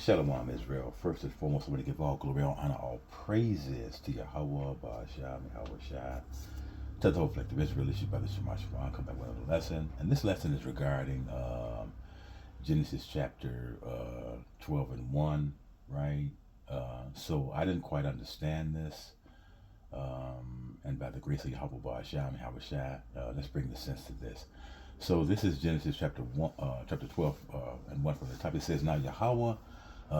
Shalom, Israel. First and foremost, I want to give all glory, all honor, all praises to Yahweh, Ba'ashah, Yahweh Shai. To the whole collective Israel, it's your brother Shema Shema. Come back with another lesson. And this lesson is regarding Genesis chapter 12 and 1, right? So I didn't quite understand this. And by the grace of Yahweh, Ba'ashah, Yahweh Shai, let's bring the sense to this. So this is Genesis chapter 1, chapter 12 and 1 from the top. It says, Now Yahweh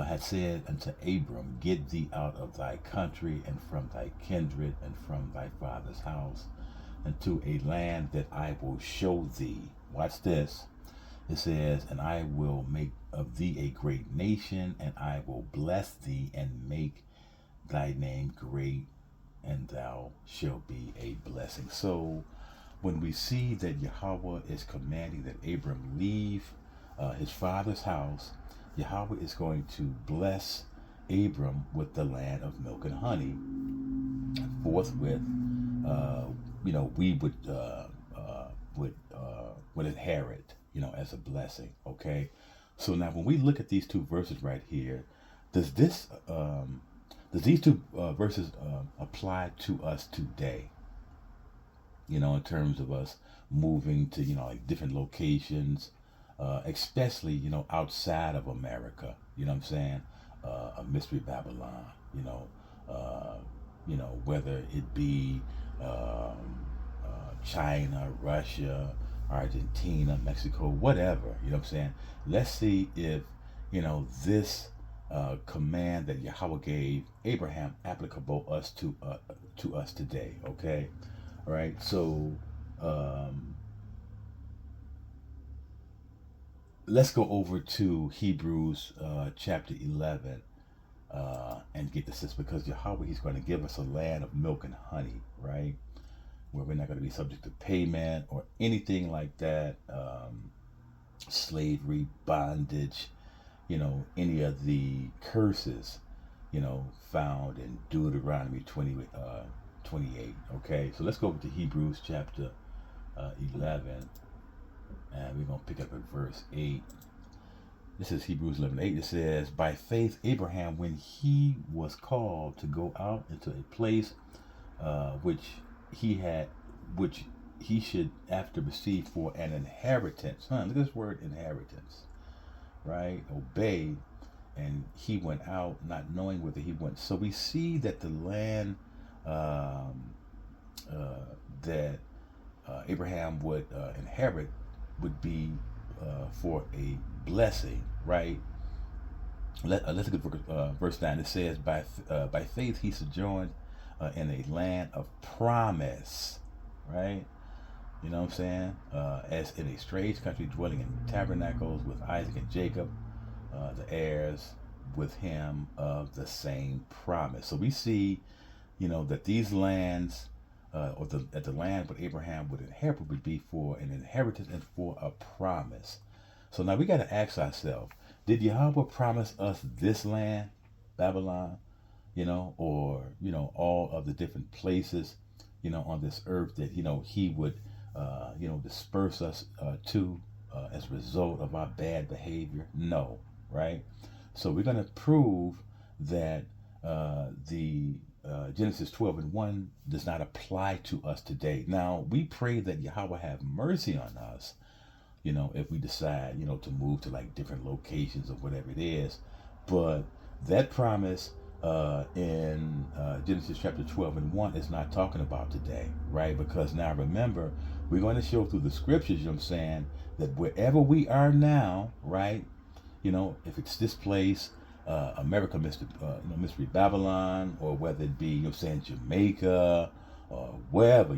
had said unto Abram, Get thee out of thy country and from thy kindred and from thy father's house into a land that I will show thee. Watch this. It says, And I will make of thee a great nation, and I will bless thee and make thy name great, and thou shalt be a blessing. So when we see that Yahweh is commanding that Abram leave his father's house, Yahweh is going to bless Abram with the land of milk and honey. Forthwith, we would inherit, as a blessing. Okay. So now, when we look at these two verses right here, does these two verses apply to us today? In terms of us moving to, like different locations, especially, outside of America, you know what I'm saying? A mystery Babylon, whether it be China, Russia, Argentina, Mexico, whatever, you know what I'm saying? Let's see if, this command that Yahweh gave Abraham applicable to us today, okay? All right, so let's go over to Hebrews chapter 11 and get this, because Yahweh, he's going to give us a land of milk and honey, right? Where we're not going to be subject to payment or anything like that, slavery, bondage, any of the curses, found in Deuteronomy 28. Okay, so let's go over to Hebrews chapter 11, and we're going to pick up at verse 8. This is Hebrews 11:8. It says, By faith Abraham, when he was called to go out into a place which he should after receive for an inheritance. Look at this word inheritance, right? Obey. And he went out not knowing whither he went. So we see that the land that Abraham would inherit would be for a blessing, right? Let's look at verse 9. It says, by faith he sojourned in a land of promise, right? You know what I'm saying? As in a strange country, dwelling in tabernacles with Isaac and Jacob, the heirs with him of the same promise. So we see, that these lands, that the land what Abraham would inherit would be for an inheritance and for a promise. So now we got to ask ourselves, did Yahweh promise us this land, Babylon, or, all of the different places, on this earth that, he would, disperse us to as a result of our bad behavior? No, right? So we're going to prove that the Genesis 12 and 1 does not apply to us today. Now, we pray that Yahweh have mercy on us, if we decide, to move to like different locations or whatever it is. But that promise in Genesis chapter 12 and 1 is not talking about today, right? Because now remember, we're going to show through the scriptures, you know what I'm saying, that wherever we are now, right, if it's this place, America, Mystery Babylon, or whether it be, Jamaica, or wherever,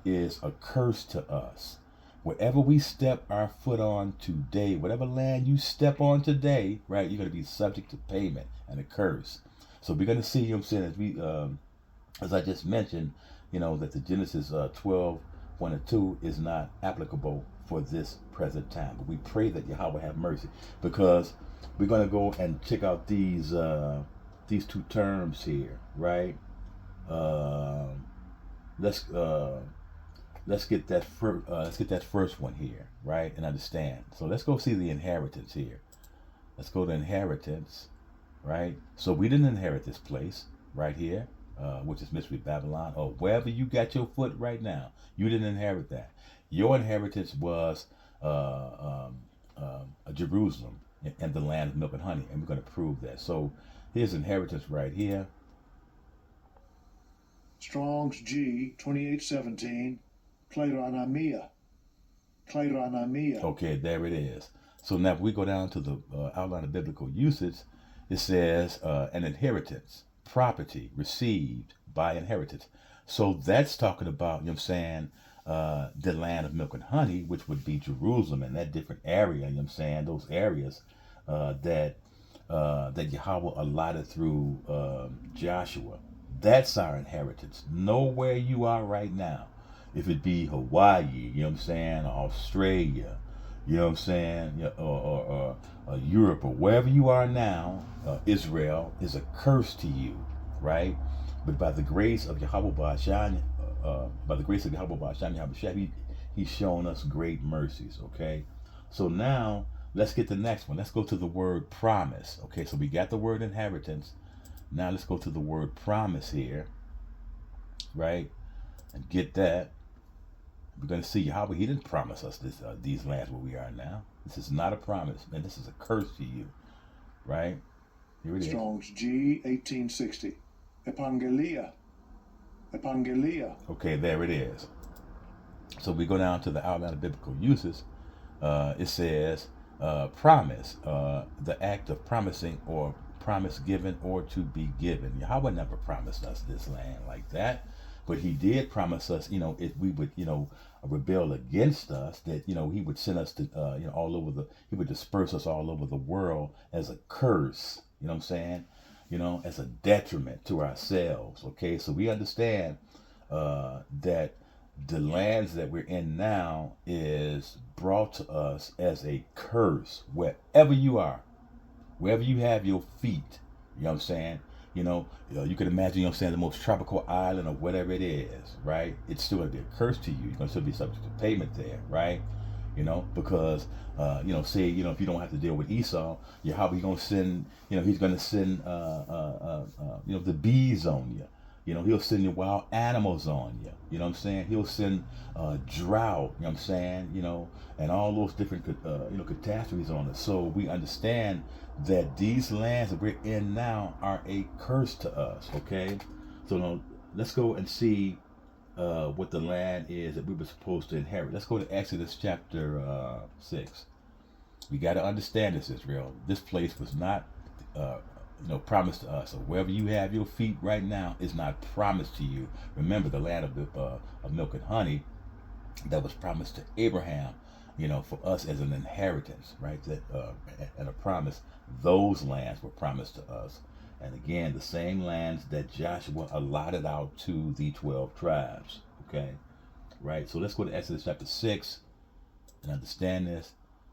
is a curse to us. Wherever we step our foot on today, whatever land you step on today, right, you're going to be subject to payment and a curse. So we're going to see, as I just mentioned, that the Genesis 12, 1 and 2 is not applicable for this present time. But we pray that Yahweh have mercy, because we're going to go and check out these two terms here, right? Let's get that first one here, right, and understand. So let's go see the inheritance here. Let's go to inheritance, right? So we didn't inherit this place right here, which is Mystery Babylon, or wherever you got your foot right now. You didn't inherit that. Your inheritance was Jerusalem and the land of milk and honey, and we're going to prove that. So here's inheritance right here. Strong's G 2817, Kleranamia. Kleranamia. Okay, there it is. So now if we go down to the outline of biblical usage, it says an inheritance, property received by inheritance. So that's talking about, you know what I'm saying, the land of milk and honey, which would be Jerusalem and that different area, you know what I'm saying, those areas that Yahweh allotted through Joshua. That's our inheritance. Know where you are right now. If it be Hawaii, you know what I'm saying, or Australia, you know what I'm saying, or Europe, or wherever you are now, Israel is a curse to you, right? But by the grace of Yahweh Ba'ashan, he's shown us great mercies, okay? So now, let's get the next one. Let's go to the word promise, okay? So we got the word inheritance. Now let's go to the word promise here, right? And get that. We're going to see Yahweh, he didn't promise us these lands where we are now. This is not a promise, and this is a curse to you, right? Here it is. Strong's G 1860, Epangelia. Epangelia. Okay, there it is. So we go down to the outline of biblical uses. It says promise, the act of promising or promise given or to be given. Yahweh never promised us this land like that. But he did promise us, if we would, rebel against us, that, he would send us to, all over he would disperse us all over the world as a curse, you know what I'm saying? As a detriment to ourselves, okay? So we understand that the lands that we're in now is brought to us as a curse wherever you are, wherever you have your feet, you know what I'm saying? You can imagine, you know what I'm saying, the most tropical island or whatever it is, right? It's still going to be a curse to you. You're going to still be subject to payment there, right? Because, say, if you don't have to deal with Esau, Yahweh going to send, he's going to send, the bees on you. He'll send the wild animals on you. You know what I'm saying? He'll send drought, you know what I'm saying? And all those different, catastrophes on us. So we understand that these lands that we're in now are a curse to us, okay? So now let's go and see what the land is that we were supposed to inherit. Let's go to Exodus chapter 6. We got to understand this, Israel. This place was not promised to us. So wherever you have your feet right now is not promised to you. Remember the land of milk and honey that was promised to Abraham, for us as an inheritance, right? That and a promise. Those lands were promised to us. And again, the same lands that Joshua allotted out to the 12 tribes, okay? Right? So let's go to Exodus chapter 6 and understand this.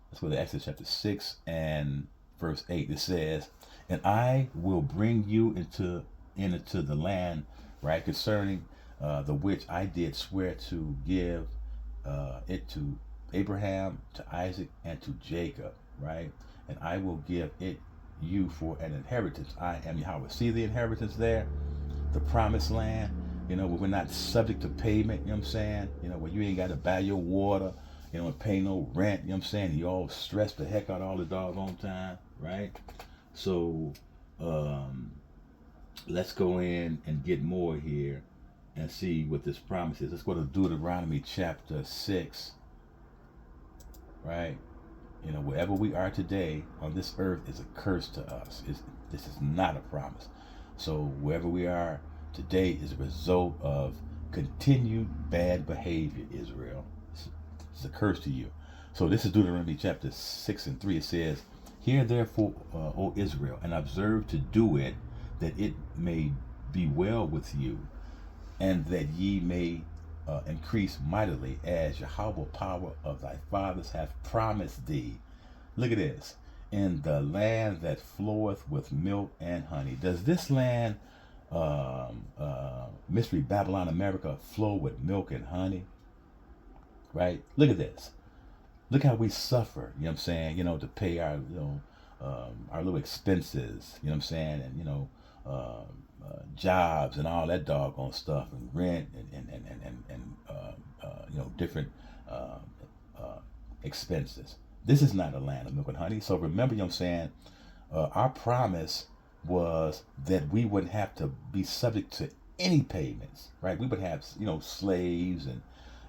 Let's go to Exodus chapter 6 and verse 8. It says, and I will bring you into the land, right, concerning the which I did swear to give it to Abraham, to Isaac, and to Jacob, right? And I will give it you for an inheritance. I am Yahweh. See the inheritance there? The promised land, where we're not subject to payment, you know what I'm saying? Where you ain't got to buy your water, and pay no rent, you know what I'm saying? You all stressed the heck out all the doggone time, right? So let's go in and get more here and see what this promise is. Let's go to Deuteronomy chapter 6, right? Wherever we are today on this earth is a curse to us. This is not a promise. So wherever we are today is a result of continued bad behavior, Israel. It's a curse to you. So this is Deuteronomy chapter 6 and 3. It says, hear therefore, O Israel, and observe to do it, that it may be well with you, and that ye may increase mightily, as Yahweh power of thy fathers hath promised thee. Look at this. In the land that floweth with milk and honey. Does this land, Mystery Babylon, America, flow with milk and honey? Right? Look at this. Look how we suffer, you know what I'm saying, to pay our, our little expenses, you know what I'm saying, and jobs and all that doggone stuff, and rent and different uh, uh, expenses. This is not a land of milk and honey. So remember, you know what I'm saying, our promise was that we wouldn't have to be subject to any payments, right? We would have, slaves and,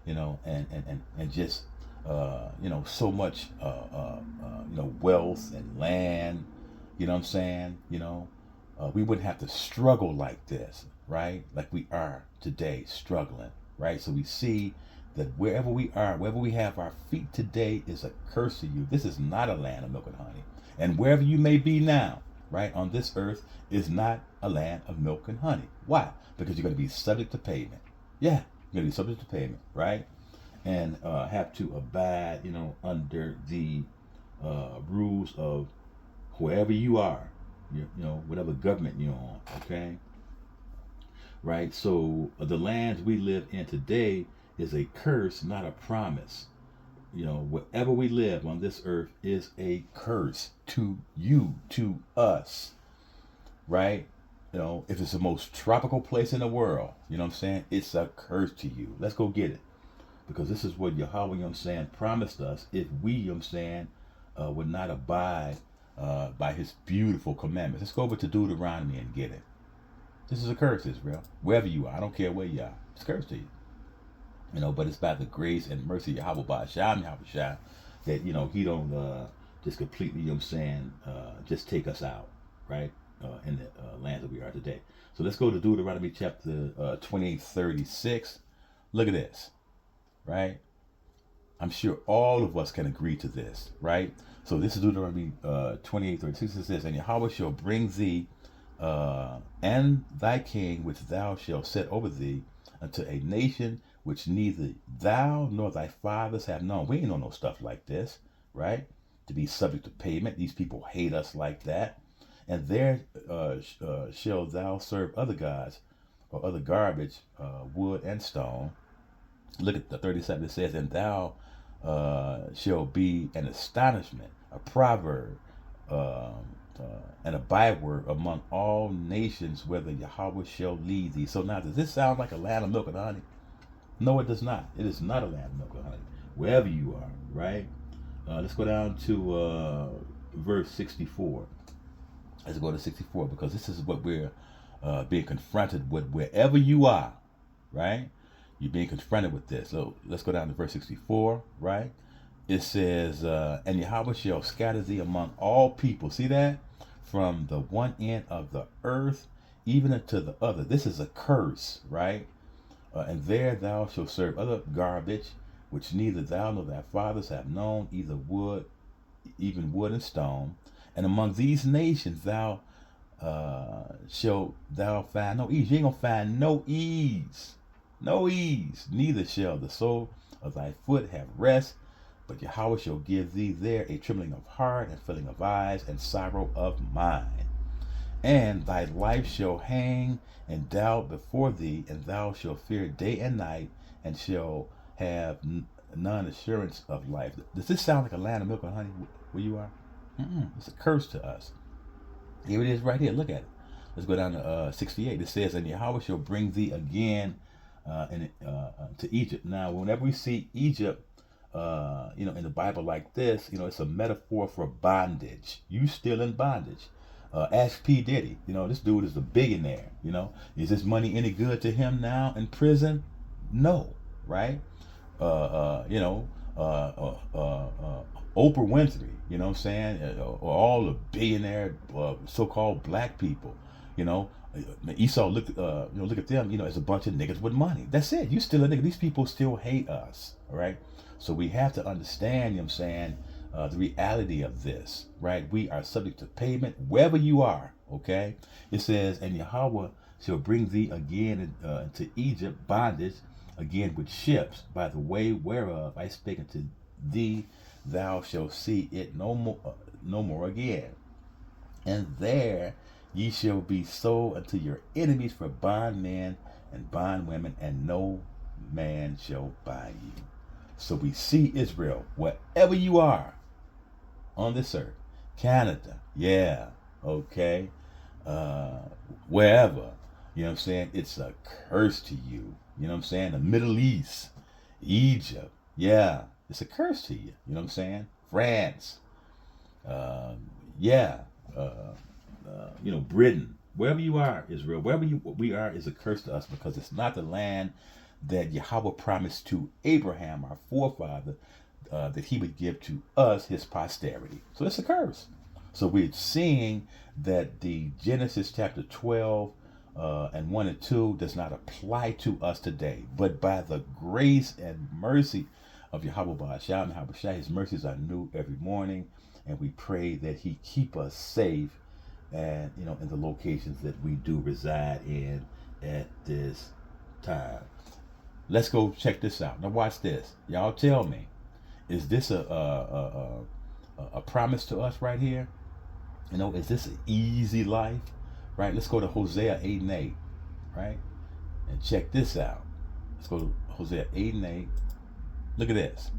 and just, so much, wealth and land, you know what I'm saying? We wouldn't have to struggle like this, right? Like we are today, struggling, right? So we see that wherever we are, wherever we have our feet today is a curse to you. This is not a land of milk and honey. And wherever you may be now, right, on this earth is not a land of milk and honey. Why? Because you're going to be subject to payment. Yeah, you're going to be subject to payment, right? And have to abide, under the rules of wherever you are, whatever government you're on, okay? Right? So the lands we live in today is a curse, not a promise. Wherever we live on this earth is a curse to you, to us, right? If it's the most tropical place in the world, you know what I'm saying? It's a curse to you. Let's go get it. Because this is what Yahweh, you know what I'm saying, promised us if we, you know what I'm saying, would not abide by his beautiful commandments. Let's go over to Deuteronomy and get it. This is a curse, Israel. Wherever you are, I don't care where you are. It's a curse to you. But it's by the grace and mercy of Yahweh Ba'asham, Yahweh that, he don't just completely, you know what I'm saying, just take us out, right, in the land that we are today. So let's go to Deuteronomy chapter 28:36. Look at this, right? I'm sure all of us can agree to this, right? So this is Deuteronomy 28:36. It says, and Yahweh shall bring thee and thy king, which thou shalt set over thee, unto a nation which neither thou nor thy fathers have known. We ain't know no stuff like this, right? To be subject to payment. These people hate us like that. And there shall thou serve other gods, or other garbage, wood and stone. Look at the 37. It says, and thou shall be an astonishment, a proverb, and a byword among all nations, whether Yahweh shall lead thee. So now, does this sound like a land of milk and honey? No, it does not. It is not a land of milk and honey. Wherever you are, right? Let's go down to verse 64. Let's go to 64, because this is what we're being confronted with. Wherever you are, right? You're being confronted with this. So let's go down to verse 64, right? It says, and Yahweh shall scatter thee among all people. See that? From the one end of the earth even unto the other. This is a curse, right? And there thou shalt serve other garbage, which neither thou nor thy fathers have known, even wood and stone. And among these nations thou shalt thou find no ease. You ain't gonna find no ease. No ease. Neither shall the sole of thy foot have rest. But Yahweh shall give thee there a trembling of heart, and filling of eyes, and sorrow of mind. And thy life shall hang in doubt before thee, and thou shalt fear day and night, and shall have none assurance of life. Does this sound like a land of milk and honey where you are? It's a curse to us. Here it is right here. Look at it. Let's go down to 68. It says, and Yahweh shall bring thee again to Egypt. Now, whenever we see Egypt, in the Bible like this, it's a metaphor for bondage. You still in bondage. Ask P. Diddy. This dude is a billionaire. Is this money any good to him now in prison? No, right? Oprah Winfrey, you know what I'm saying? Or all the billionaire so-called black people, Esau look at them, as a bunch of niggas with money. That's it. You still a nigga. These people still hate us, all right? So we have to understand, you know what I'm saying, the reality of this, right? We are subject to payment wherever you are, okay? It says, and Yahweh shall bring thee again into Egypt bondage, again with ships, by the way whereof I spake unto thee, thou shalt see it no more again. And there ye shall be sold unto your enemies for bondmen and bondwomen, and no man shall buy you. So we see Israel, wherever you are on this earth, Canada, yeah, okay, uh, wherever, you know what I'm saying? It's a curse to you, you know what I'm saying? The Middle East, Egypt, yeah, it's a curse to you, you know what I'm saying? France, um, yeah, uh, Britain, wherever you are, Israel, wherever we are is a curse to us because it's not the land that Yahweh promised to Abraham, our forefather, that he would give to us, his posterity. So it's a curse. So we're seeing that the Genesis chapter 12 and 1 and 2 does not apply to us today. But by the grace and mercy of Yahweh Ba'asham and Habashah, his mercies are new every morning. And we pray that he keep us safe and, in the locations that we do reside in at this time. Let's go check this out. Now watch this. Y'all tell me, is this a promise to us right here? Is this an easy life? Right? Let's go to Hosea 8 and 8, right? And check this out. Let's go to Hosea 8 and 8. Look at this.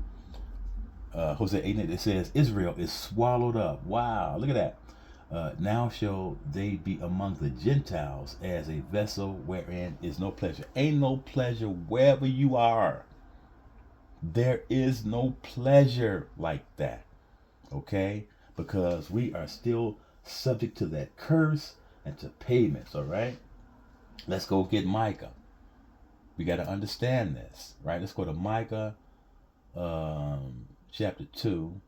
Hosea 8 and 8, it says, Israel is swallowed up. Wow, look at that. Now shall they be among the Gentiles as a vessel wherein is no pleasure. Ain't no pleasure wherever you are. There is no pleasure like that. Okay? Because we are still subject to that curse and to payments, all right? Let's go get Micah. We got to understand this, right? Let's go to Micah chapter 2.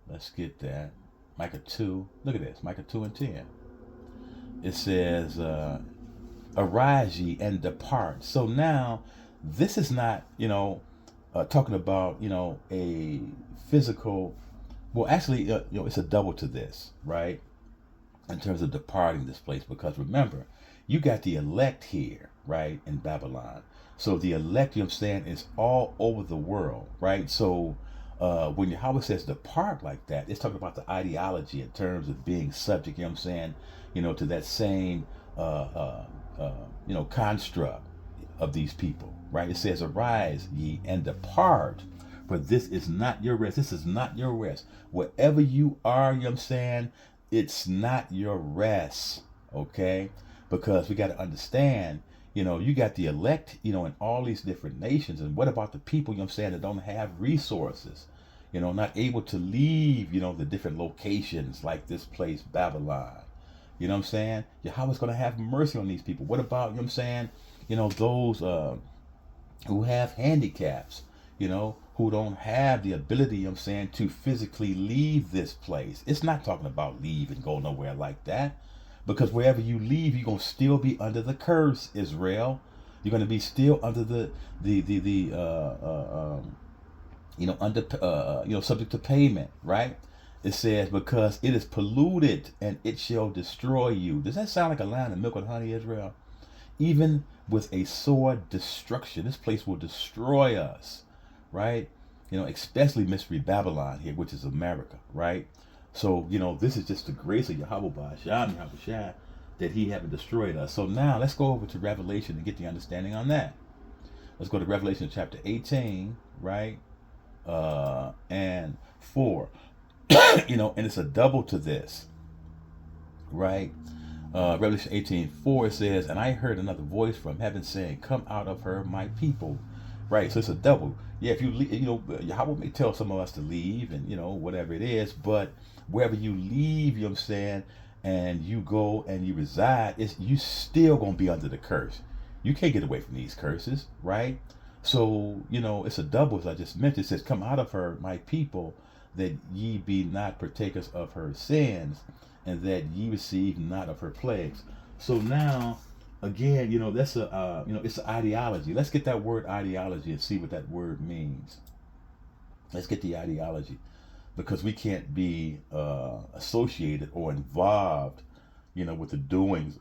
Let's get that. Micah 2. Look at this. Micah 2 and 10. It says, arise ye and depart. So now, this is not, talking about, a physical. Well, actually, it's a double to this, right? In terms of departing this place. Because remember, you got the elect here, right, in Babylon. So the elect, is all over the world, right? So when Yahweh says depart like that, it's talking about the ideology in terms of being subject, to that same, construct of these people, right? It says, arise ye and depart, for this is not your rest. This is not your rest. Wherever you are, it's not your rest, okay? Because we got to understand, you got the elect, in all these different nations. And what about the people, that don't have resources, not able to leave, the different locations like this place, Babylon. You know what I'm saying? Yahweh's going to have mercy on these people. What about, those who have handicaps, who don't have the ability, to physically leave this place. It's not talking about leave and go nowhere like that. Because wherever you leave, you're going to still be under the curse, Israel. You're going to be still under subject to payment, right? It says, because it is polluted and it shall destroy you. Does that sound like a land of milk and honey, Israel? Even with a sword destruction, this place will destroy us, right? Especially Mystery Babylon here, which is America, right? So, this is just the grace of Yahweh Ba'asham, that he haven't destroyed us. So now let's go over to Revelation and get the understanding on that. Let's go to Revelation chapter 18, right? And 4. And it's a double to this, right? Revelation 18:4 says, and I heard another voice from heaven saying, come out of her, my people. Right, so it's a double. Yeah, if you leave, Yahweh may tell some of us to leave and, whatever it is, but wherever you leave, and you go and you reside, you still going to be under the curse. You can't get away from these curses, right? So, it's a double, as I just mentioned. It says, come out of her, my people, that ye be not partakers of her sins, and that ye receive not of her plagues. So now, again, that's it's an ideology. Let's get that word ideology and see what that word means. Let's get the ideology, because we can't be associated or involved, with the doings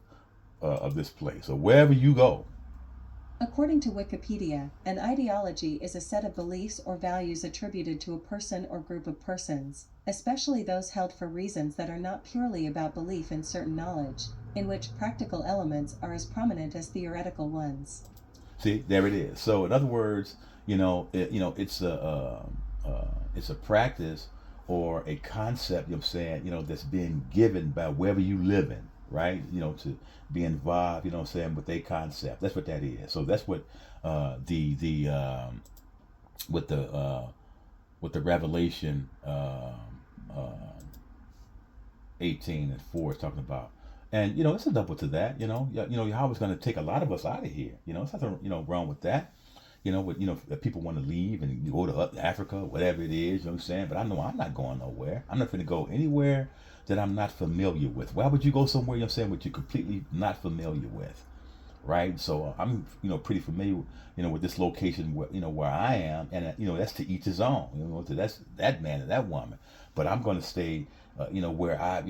of this place. So wherever you go. According to Wikipedia, an ideology is a set of beliefs or values attributed to a person or group of persons, especially those held for reasons that are not purely about belief in certain knowledge, in which practical elements are as prominent as theoretical ones. See, there it is. So, in other words, it's a practice or a concept, you know what I'm saying, that's being given by wherever you live in, right? To be involved, you know what I'm saying, with a concept. That's what that is. So that's what with the Revelation 18:4 is talking about. And it's a double to that. Yahweh's going to take a lot of us out of here. There's nothing wrong with that. If people want to leave and go to Africa, whatever it is, you know what I'm saying? But I know I'm not going nowhere. I'm not going to go anywhere that I'm not familiar with. Why would you go somewhere, you know what I'm saying, what you're completely not familiar with, right? So I'm, pretty familiar, with this location, where I am, and that's to each his own. That's that man and that woman. But I'm going to stay, where I,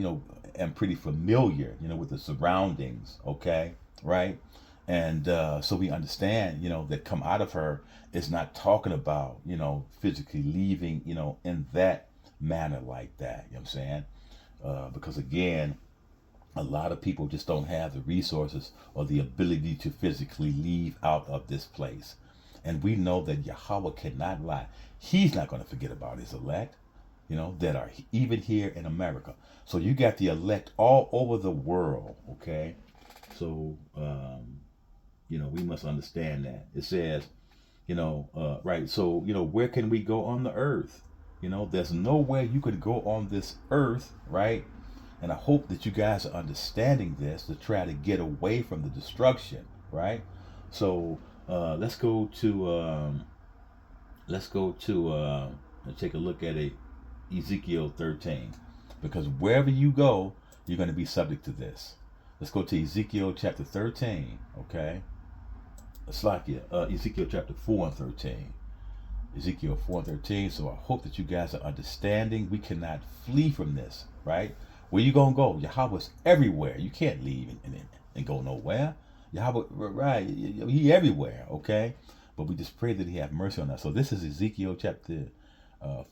am pretty familiar, with the surroundings. Okay, right? And so we understand, that come out of her is not talking about, physically leaving, in that manner like that. You know what I'm saying? Because again, a lot of people just don't have the resources or the ability to physically leave out of this place. And we know that Yahweh cannot lie. He's not going to forget about his elect, that are even here in America. So you got the elect all over the world, okay? So, we must understand that. It says, right, so, where can we go on the earth? There's nowhere you can go on this earth, right? And I hope that you guys are understanding this to try to get away from the destruction, right? So let's go to let's take a look at Ezekiel 13, because wherever you go, you're going to be subject to this. Let's go to Ezekiel chapter 13, okay? Ezekiel chapter 4 and 13. Ezekiel 4 and 13. So I hope that you guys are understanding. We cannot flee from this, right? Where you gonna go? Yahweh's everywhere. You can't leave and go nowhere. Yahweh, right? He everywhere, okay? But we just pray that he have mercy on us. So this is Ezekiel chapter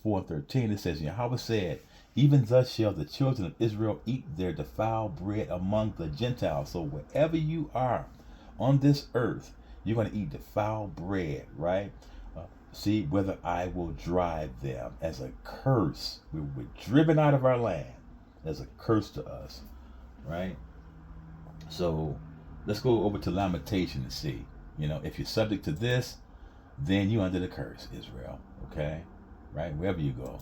4 and 13. It says, Yahweh said, even thus shall the children of Israel eat their defiled bread among the Gentiles. So wherever you are on this earth, you're going to eat defiled bread, right? See, whether I will drive them as a curse. We're driven out of our land as a curse to us, right? So let's go over to Lamentation and see. If you're subject to this, then you're under the curse, Israel, okay? Right? Wherever you go,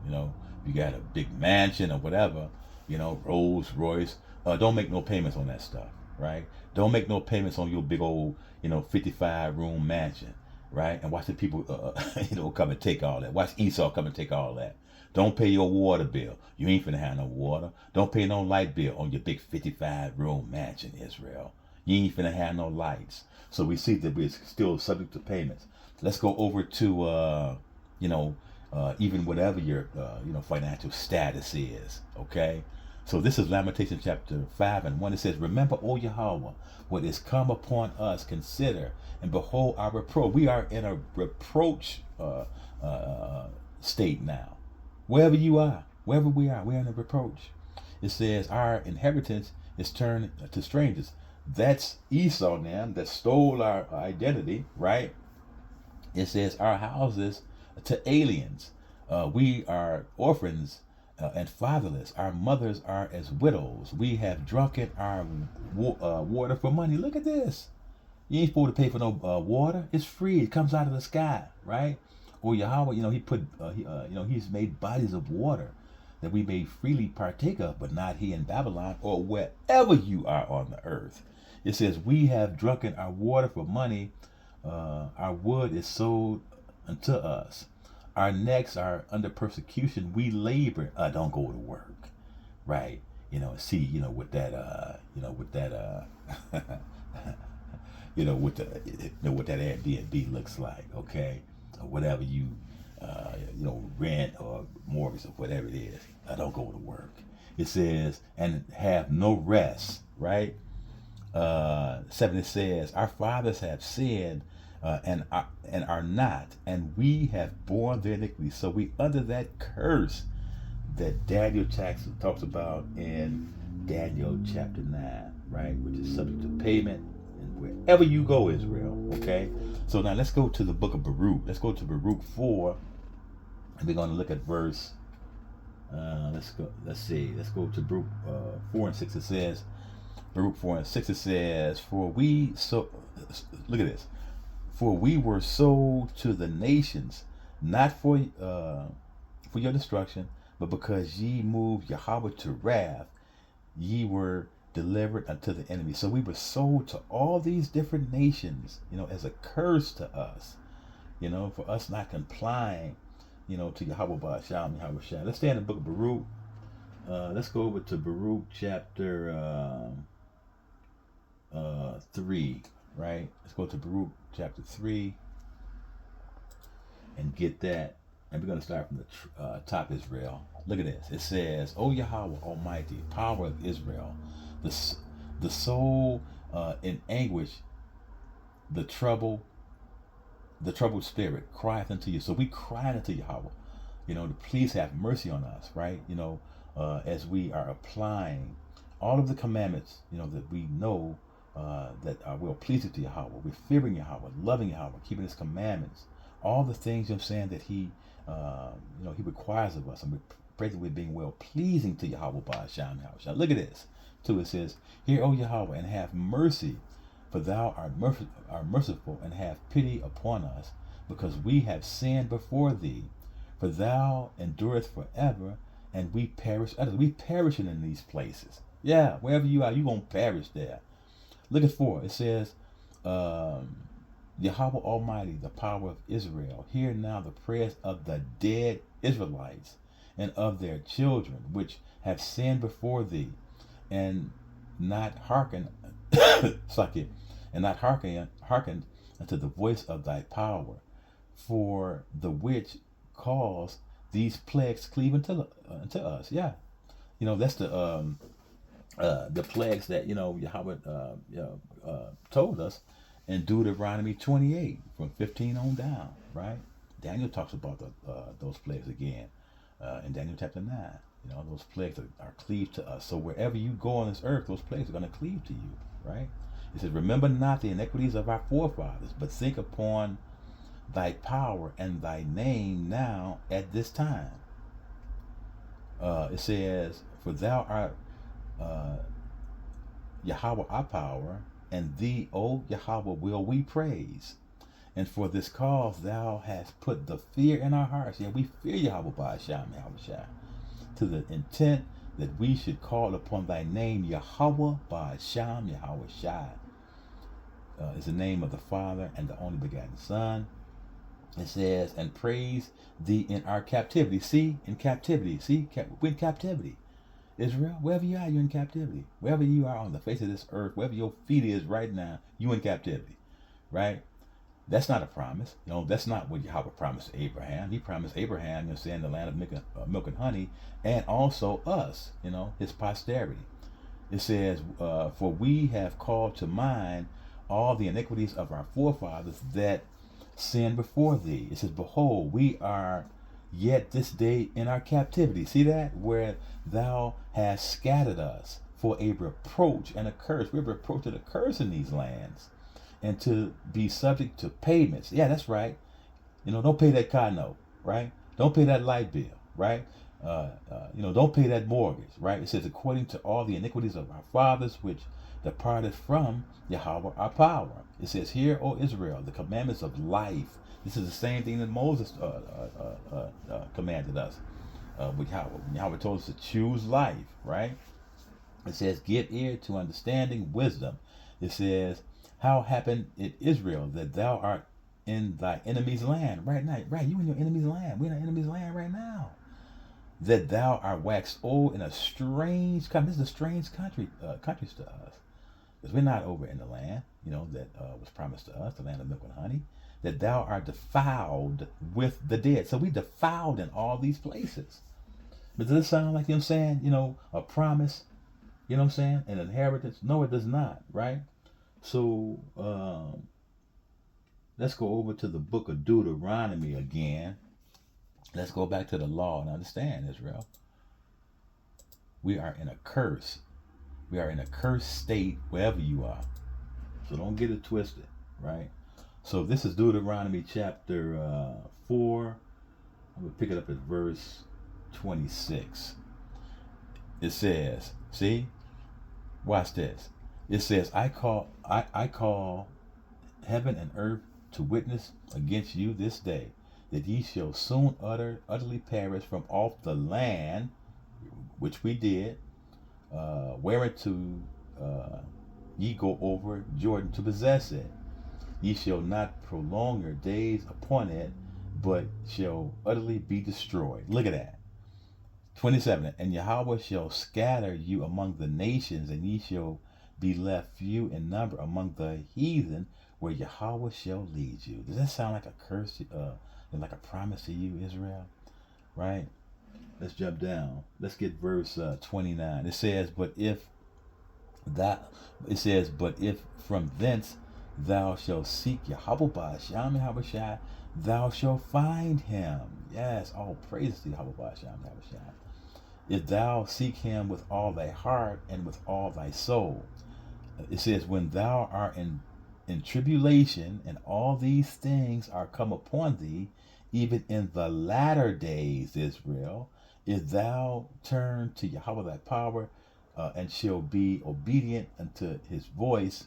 if you got a big mansion or whatever, Rolls Royce, don't make no payments on that stuff, right? Don't make no payments on your big old, 55-room mansion, right? And watch the people, come and take all that. Watch Esau come and take all that. Don't pay your water bill. You ain't finna have no water. Don't pay no light bill on your big 55-room mansion, Israel. You ain't finna have no lights. So we see that we're still subject to payments. Let's go over to, even whatever your, financial status is, okay? So this is Lamentation chapter 5 and 1. It says, remember, O Yahweh, what is come upon us, consider, and behold our reproach. We are in a reproach state now. Wherever you are, wherever we are, we're in a reproach. It says our inheritance is turned to strangers. That's Esau now that stole our identity, right? It says our houses to aliens. We are orphans and fatherless. Our mothers are as widows. We have drunken our water for money. Look at this. You ain't supposed to pay for no water. It's free. It comes out of the sky, right? Or Yahweh, he put, he's made bodies of water that we may freely partake of, but not here in Babylon or wherever you are on the earth. It says, we have drunken our water for money. Our wood is sold unto us. Our necks are under persecution. We labor. Don't go to work, right? See, with that, with that, what that Airbnb looks like, okay? Or whatever you, rent or mortgage or whatever it is. Don't go to work. It says, and have no rest, right? 7, it says, our fathers have sinned and are not, and we have borne their iniquity. So we under that curse that Daniel talks about in Daniel chapter 9, right? Which is subject to payment and wherever you go, Israel, okay? So now let's go to the book of Baruch. Let's go to Baruch 4, and we're going to look at verse Let's go. Let's see. Let's go to Baruch 4 and 6. It says, Baruch 4 and 6. It says, "For we so look at this. For we were sold to the nations, not for your destruction, but because ye moved Yahweh to wrath, ye were delivered unto the enemy." So we were sold to all these different nations, as a curse to us, for us not complying, to Yahweh Ba'ashem, Yahweh Shai. Let's stay in the book of Baruch. Let's go over to Baruch chapter 3, right? Let's go to Baruch chapter 3 and get that. And we're going to start from the top, Israel. Look at this. It says, "O Yahweh Almighty, power of Israel, the soul in anguish, the troubled spirit crieth unto you." So we cry unto Yahweh, to please have mercy on us, right? As we are applying all of the commandments, that we know that are well pleasing to Yahweh. We're fearing Yahweh, loving Yahweh, keeping His commandments, all the things that He, He requires of us, and we pray that we're being well pleasing to Yahweh Ba'ashem, Yahweh Shai. Look at this. Too, it says, "Hear, O Yahweh, and have mercy, for Thou art merciful, and have pity upon us, because we have sinned before Thee. For Thou endureth forever, and we perish utterly." We perishing in these places. Yeah, wherever you are, you're going to perish there. Look at 4. It says, "Yahweh Almighty, the power of Israel, hear now the prayers of the dead Israelites and of their children, which have sinned before Thee, and not hearken, and not hearkened unto the voice of Thy power, for the which cause these plagues cleave unto us." Yeah, that's the plagues that Yahweh told us in Deuteronomy 28 from 15 on down, right? Daniel talks about those plagues again in Daniel chapter 9. Those plagues are cleaved to us. So wherever you go on this earth, those plagues are going to cleave to you, right? It says, "Remember not the iniquities of our forefathers, but think upon Thy power and Thy name now at this time." It says, "For Thou art Yahweh our power, and Thee, O Yahweh, will we praise. And for this cause Thou hast put the fear in our hearts." Yeah, we fear Yahweh Ba'ashem, Yahweh Shai, to the intent that we should call upon Thy name, Yahweh Ba'ashem, Yahweh Shai. Is the name of the Father and the only begotten Son. It says, "And praise Thee in our captivity." See, in captivity. See, we're in captivity. Israel, wherever you are, you're in captivity. Wherever you are on the face of this earth, wherever your feet is right now, you in captivity, right? That's not a promise. That's not what Yahweh promised to Abraham. He promised Abraham, saying the land of milk and honey, and also us, his posterity. It says, "For we have called to mind all the iniquities of our forefathers that sinned before Thee." It says, "Behold, we are yet this day in our captivity." See that? "Where Thou hast scattered us for a reproach and a curse." We're a reproach and a curse in these lands, and to be subject to payments. Yeah, that's right. Don't pay that car note, right? Don't pay that light bill, right? Don't pay that mortgage, right? It says, "According to all the iniquities of our fathers, which departed from Yahweh our power." It says, "Hear, O Israel, the commandments of life." This is the same thing that Moses commanded us. With Yahweh told us to choose life, right? It says, "Get ear to understanding, wisdom." It says, "How happened it Israel that thou art in thy enemy's land?" Right now, right? You in your enemy's land. We're in our enemy's land right now. "That thou art waxed old in a strange country." This is a strange countries to us, because we're not over in the land, that was promised to us, the land of milk and honey. "That thou art defiled with the dead." So we defiled in all these places. But does it sound like, a promise, an inheritance? No, it does not, right? So let's go over to the book of Deuteronomy again. Let's go back to the law and understand, Israel. We are in a curse. We are in a cursed state wherever you are. So don't get it twisted, right? So this is Deuteronomy chapter 4. I'm going to pick it up at verse 26. It says, see, watch this. It says, I call heaven and earth to witness against you this day, that ye shall soon utterly perish from off the land, which we did, whereunto ye go over Jordan to possess it. Ye shall not prolong your days upon it, but shall utterly be destroyed. Look at that. 27. And Yahweh shall scatter you among the nations, and ye shall be left few in number among the heathen, where Yahweh shall lead you. Does that sound like a curse, like a promise to you, Israel? Right? Let's jump down. Let's get verse 29. It says, but if from thence thou shalt seek Yahweh Ba'asham Yahushua, thou shalt find him. Yes, all praise to Yahweh Ba'asham Yahushua. If thou seek him with all thy heart and with all thy soul. It says, when thou art in tribulation, and all these things are come upon thee, even in the latter days, Israel, if thou turn to Yahweh thy power, and shall be obedient unto his voice,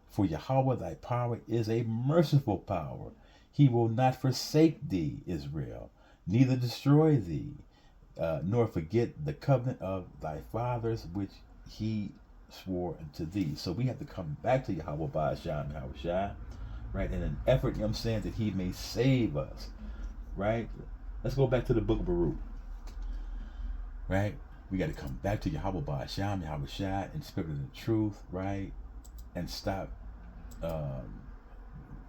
for Yahweh thy power is a merciful power. He will not forsake thee, Israel, neither destroy thee, nor forget the covenant of thy fathers, which he swore unto thee. So we have to come back to Yahweh Ba'asham Yahushua, right, in an effort, you know what I'm saying, that he may save us, right? Let's go back to the book of Baruch, right? We got to come back to Yahweh Ba'asham Yahushua in spirit and truth, right? And stop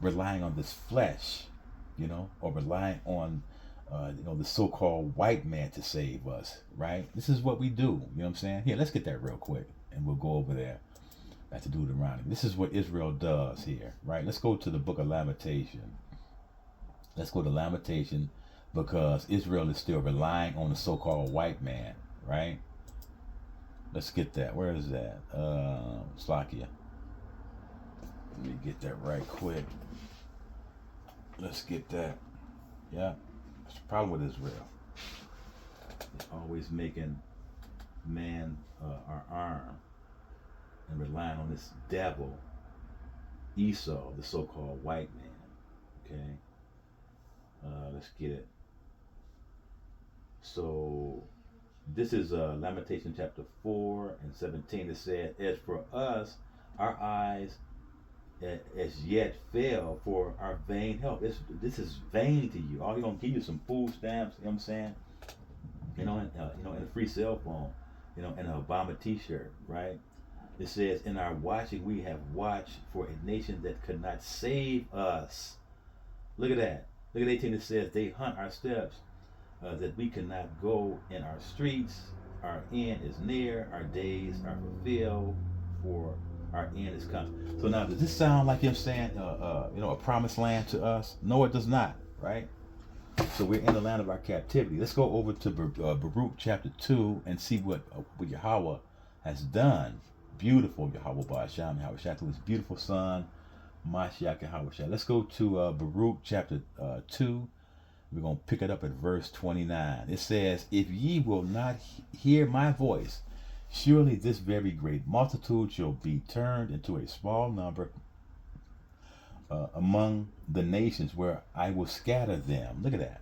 relying on this flesh, or relying on the so-called white man to save us, right? This is what we do, you know what I'm saying? Here, let's get that real quick, and we'll go over there. Back to Deuteronomy. This is what Israel does here, right? Let's go to the book of Lamentation. Let's go to Lamentation, because Israel is still relying on the so-called white man, right? Let's get that. Where is that? Slakia. Let me get that right quick. Let's get that. Yeah. That's the problem with Israel. It's always making man our arm and relying on this devil, Esau, the so-called white man. Okay. Let's get it. So this is Lamentation chapter 4 and 17. It said, as for us, our eyes as yet fail for our vain help. This is vain to you. All going to give you some food stamps, you know what I'm saying? And a free cell phone, and an Obama t-shirt, right? It says, in our watching, we have watched for a nation that could not save us. Look at that. Look at 18. It says, they hunt our steps, that we cannot go in our streets. Our end is near. Our days are fulfilled, for our end is come. So now, does this sound like, you know what I'm saying, a promised land to us? No, it does not, right? So we're in the land of our captivity. Let's go over to Baruch chapter 2 and see what Yahweh has done. Beautiful Yahweh Ba'asham Yahushua, to his beautiful son, Mashiach Yahushua. Let's go to Baruch chapter 2. We're going to pick it up at verse 29. It says, if ye will not hear my voice, surely this very great multitude shall be turned into a small number among the nations, where I will scatter them. Look at that.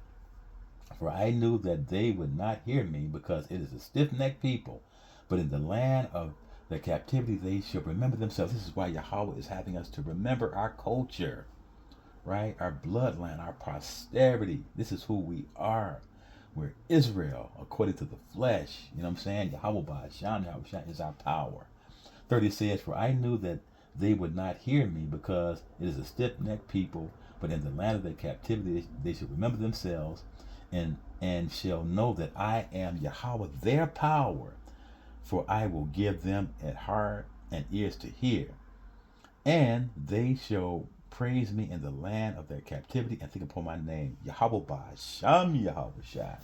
For I knew that they would not hear me, because it is a stiff-necked people. But in the land of their captivity they shall remember themselves. This is why Yahweh is having us to remember our culture, right? Our bloodline, our posterity. This is who we are. We're Israel according to the flesh. You know what I'm saying? Yahweh Ba'asham Yahushua is our power. 30 says, for I knew that they would not hear me, because it is a stiff-necked people. But in the land of their captivity they shall remember themselves, and shall know that I am Yahweh their power. For I will give them a heart and ears to hear, and they shall praise me in the land of their captivity, and think upon my name, Yahweh Ba'asham Yahushua.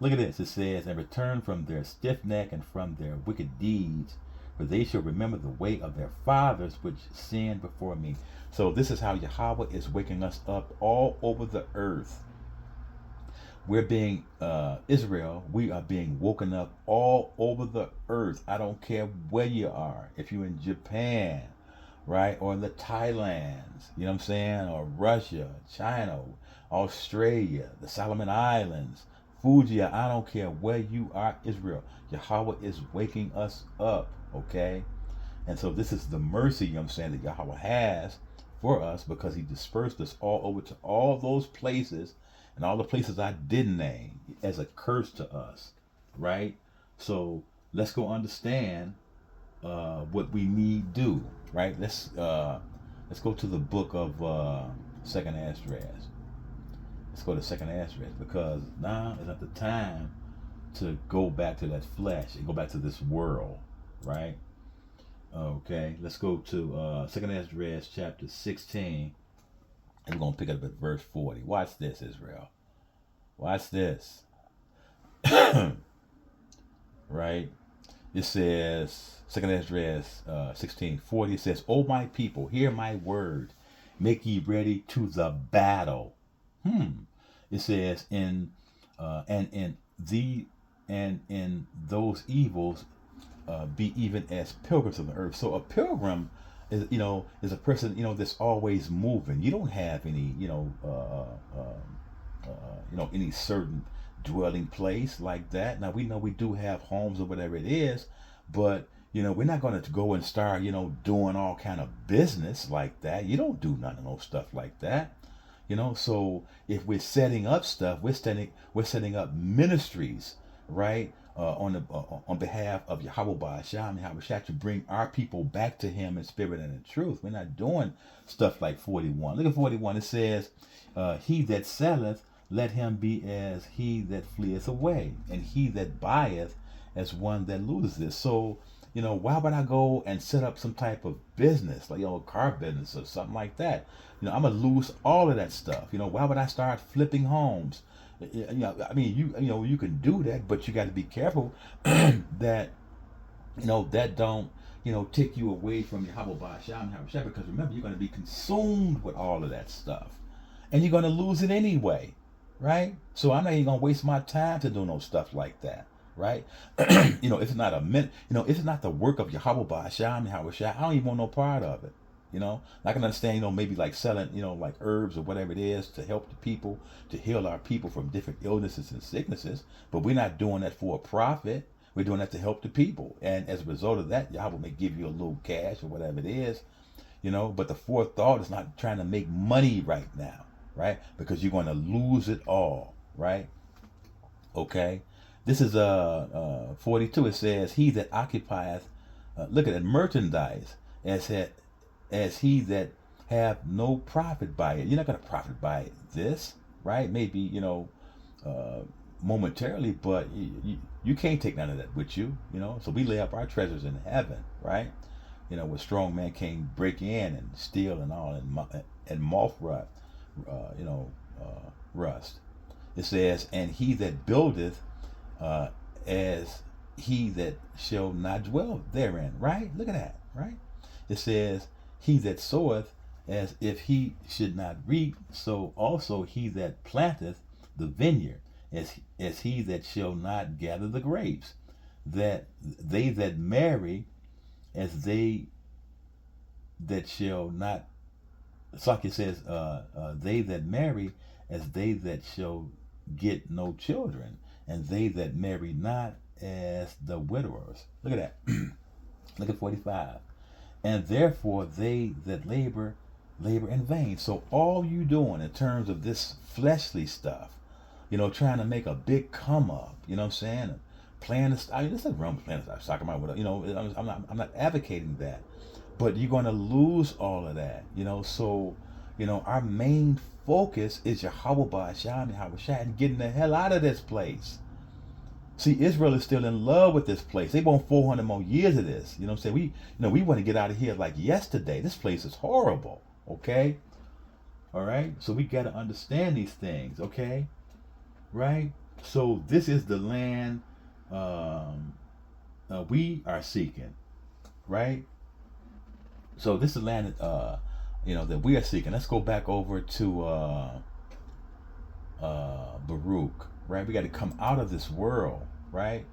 Look at this. It says, and return from their stiff neck and from their wicked deeds, for they shall remember the way of their fathers, which sinned before me. So this is how Yahweh is waking us up all over the earth. we're being Israel, we are being woken up all over the earth. I don't care where you are. If you're in Japan, right, or the Thailands, you know what I'm saying, or Russia, China, Australia, the Solomon Islands, Fuji, I don't care where you are, Israel. Yahweh is waking us up, okay? And so this is the mercy, you know what I'm saying, that Yahweh has for us, because he dispersed us all over to all those places and all the places I didn't name as a curse to us, right? So let's go understand what we need do, right? Let's go to the book of Second Esdras. Let's go to Second Esdras, because now is not the time to go back to that flesh and go back to this world, right? Okay, let's go to Second Esdras chapter 16, and we're going to pick up at verse 40. Watch this, Israel. Watch this. Right? It says, Second Esdras 16:40, it says, O my people, hear my word. Make ye ready to the battle. It says, and in those evils be even as pilgrims of the earth. So a pilgrim is, is a person, that's always moving. You don't have any, any certain dwelling place like that. Now we know we do have homes or whatever it is, but we're not going to go and start, doing all kind of business like that. You don't do none of those stuff like that. So if we're setting up stuff, we're setting up ministries, right? On behalf of Yahweh Ba'asham, Yahweh Shah, to bring our people back to him in spirit and in truth. We're not doing stuff like 41. Look at 41. It says, he that selleth, let him be as he that fleeth away, and he that buyeth as one that loseth. So, why would I go and set up some type of business, like, a car business or something like that? I'm going to lose all of that stuff. Why would I start flipping homes? You can do that, but you got to be careful that, that don't, take you away from Yahweh Ba'asham, Yahweh Shah, because remember, you're going to be consumed with all of that stuff, and you're going to lose it anyway, right? So I'm not even going to waste my time to do no stuff like that, right? It's not it's not the work of Yahweh Ba'asham, Yahweh Shah. I don't even want no part of it. I can understand, maybe like selling, like herbs or whatever it is to help the people, to heal our people from different illnesses and sicknesses. But we're not doing that for a profit. We're doing that to help the people. And as a result of that, Yahweh may give you a little cash or whatever it is, but the forethought is not trying to make money right now, right? Because you're going to lose it all, right? Okay. This is 42. It says, he that occupieth, look at it, merchandise, as he that have no profit by it. You're not going to profit by this, right? Maybe, momentarily, but you can't take none of that with you, So we lay up our treasures in heaven, right? Where strong man can't break in and steal and all, and moth rust, rust. It says, and he that buildeth as he that shall not dwell therein, right? Look at that, right? It says, he that soweth as if he should not reap, so also he that planteth the vineyard as he that shall not gather the grapes. That they that marry as they that shall not, like it says, they that marry as they that shall get no children, and they that marry not as the widowers. Look at that. Look at 45. And therefore they that labor in vain. So all you doing in terms of this fleshly stuff, trying to make a big come up, what I'm saying? Playing this, this is wrong playing this, talking about, I'm not advocating that, but you're going to lose all of that, So, our main focus is Yahweh Ba'asham, Yahweh Shah, and getting the hell out of this place. See, Israel is still in love with this place. They want 400 more years of this. You know what I'm saying? We want to get out of here like yesterday. This place is horrible. Okay? All right? So we got to understand these things. Okay? Right? So this is the land we are seeking. Right? So this is the land that we are seeking. Let's go back over to Baruch. right? We got to come out of this world, right?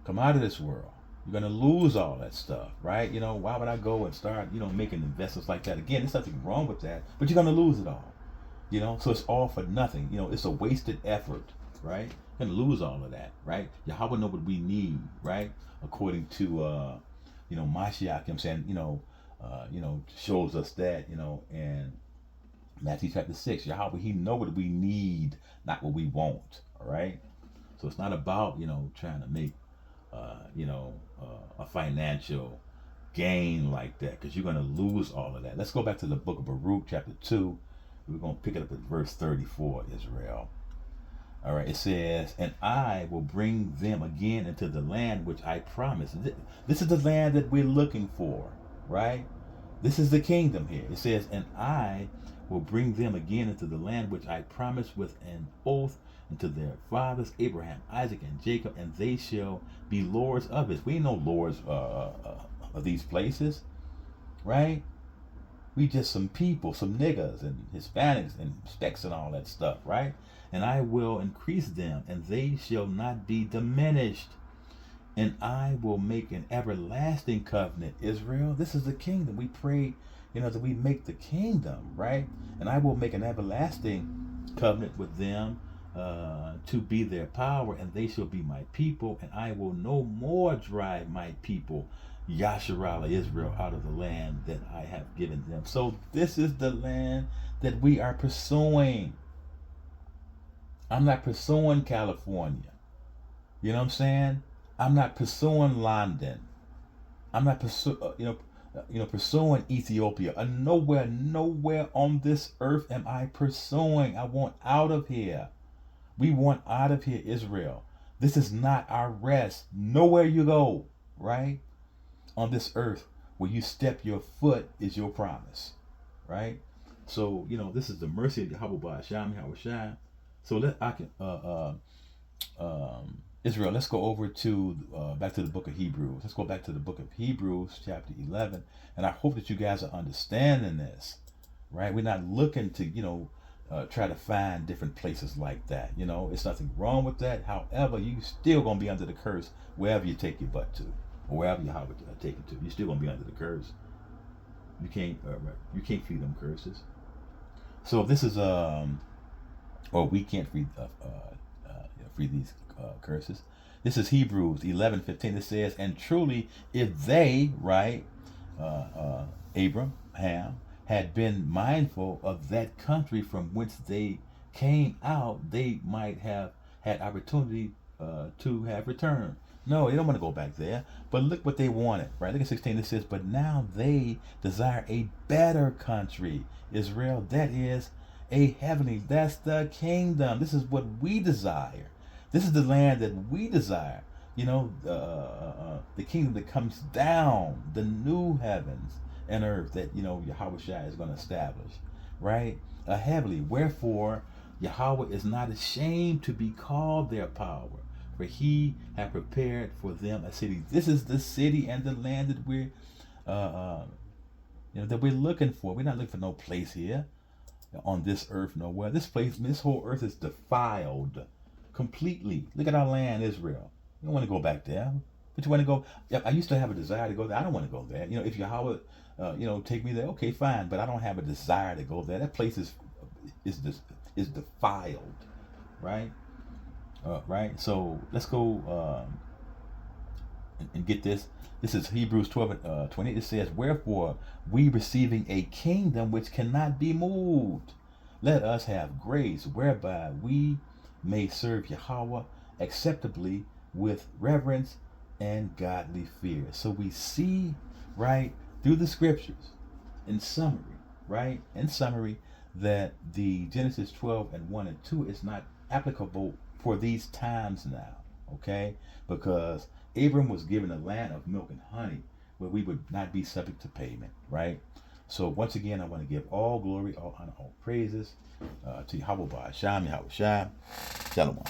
Come out of this world. You're going to lose all that stuff, right? Why would I go and start, making investments like that? Again, there's nothing wrong with that, but you're going to lose it all, so it's all for nothing. It's a wasted effort, right? You're going to lose all of that, right? Yahweh know what we need, right? According to, Mashiach, I'm saying, shows us that, and Matthew chapter 6, Yahweh, he know what we need, not what we want, all right? So it's not about, trying to make, a financial gain like that, because you're going to lose all of that. Let's go back to the book of Baruch chapter 2. We're going to pick it up at verse 34, Israel. All right, it says, and I will bring them again into the land which I promised. This is the land that we're looking for, right? This is the kingdom here. It says, and I will bring them again into the land which I promised with an oath unto their fathers, Abraham, Isaac, and Jacob, and they shall be lords of it. We ain't no lords of these places, right? We just some people, some niggas and Hispanics and Specks and all that stuff, right? And I will increase them, and they shall not be diminished. And I will make an everlasting covenant, Israel. This is the kingdom. We pray, that we make the kingdom, right? And I will make an everlasting covenant with them to be their power, and they shall be my people. And I will no more drive my people, Yasharala, Israel, out of the land that I have given them. So this is the land that we are pursuing. I'm not pursuing California. You know what I'm saying? I'm not pursuing London. I'm not pursuing Ethiopia. Nowhere on this earth am I pursuing. I want out of here. We want out of here, Israel. This is not our rest. Nowhere you go, right? On this earth, where you step your foot is your promise, right? So, this is the mercy of Yahweh Ba'asham, Yahweh. So Israel, let's go over to back to the book of Hebrews. Let's go back to the book of Hebrews, chapter 11. And I hope that you guys are understanding this, right? We're not looking to, try to find different places like that. It's nothing wrong with that. However, you still going to be under the curse wherever you take your butt to, or wherever you take it to. You're still going to be under the curse. You can't feed them curses. So this is or we can't free these curses. This is Hebrews 11:15. It says, and truly, if they, right, Abraham, had been mindful of that country from whence they came out, they might have had opportunity to have returned. No, they don't want to go back there. But look what they wanted, right? Look at 16. It says, but now they desire a better country, Israel. That is a heavenly. That's the kingdom. This is what we desire. This is the land that we desire. The kingdom that comes down, the new heavens and earth that, Yahweh Shai is going to establish, right? A heavenly. Wherefore, Yahweh is not ashamed to be called their power, for he had prepared for them a city. This is the city and the land that we're, that we're looking for. We're not looking for no place here on this earth nowhere. This whole earth is defiled completely. Look at our land, Israel. You don't want to go back there, but you want to go. Yeah, I used to have a desire to go there. I don't want to go there. If Yahweh, take me there, okay, fine. But I don't have a desire to go there. That place is defiled, right? Right. So let's go and get this. This is Hebrews 12:28. It says, wherefore we receiving a kingdom which cannot be moved, let us have grace whereby we may serve Yahweh acceptably with reverence and godly fear. So we see, right, through the scriptures, in summary, that the Genesis 12:1 and 2 is not applicable for these times now, okay? Because Abram was given a land of milk and honey where we would not be subject to payment, right? So once again, I want to give all glory, all honor, all praises to Yahweh Ba'asham, Yahweh Shai. Shalom.